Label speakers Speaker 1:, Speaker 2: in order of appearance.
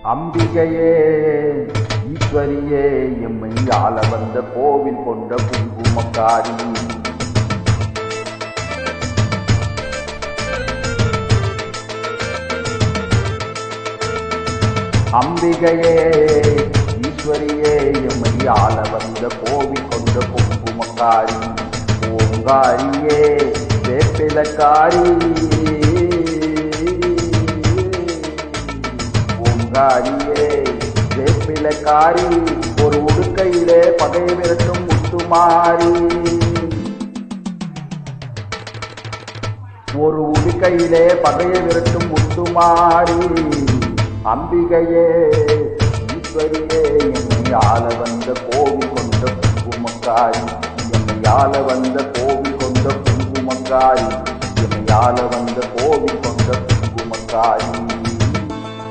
Speaker 1: அம்பிகையே ஈஸ்வரியே எம்மை ஆள வந்த கோவில் கொண்ட குங்குமக்காரி. அம்பிகையே ஈஸ்வரியே எம்மை ஆள வந்த கோவில் கொண்ட குங்குமக்காரி. ஓங்காரியே வேப்பிலக்காரி. ஓங்காரியே வேப்பிலக்காரி. ஒரு உடுக்கையிலே பகை விரட்டும் முத்துமாரி. ஒரு உடுக்கையிலே பகையை விரட்டும் முத்துமாரி. அம்பிகையே ஈஸ்வரியே என்னை ஆள வந்த கோவில் கொண்ட குங்குமக்காரி. என்னை ஆள வந்த கோவில் கொண்ட குங்குமக்காரி. என்னை ஆள வந்த கோவில் கொண்ட குங்குமக்காரி.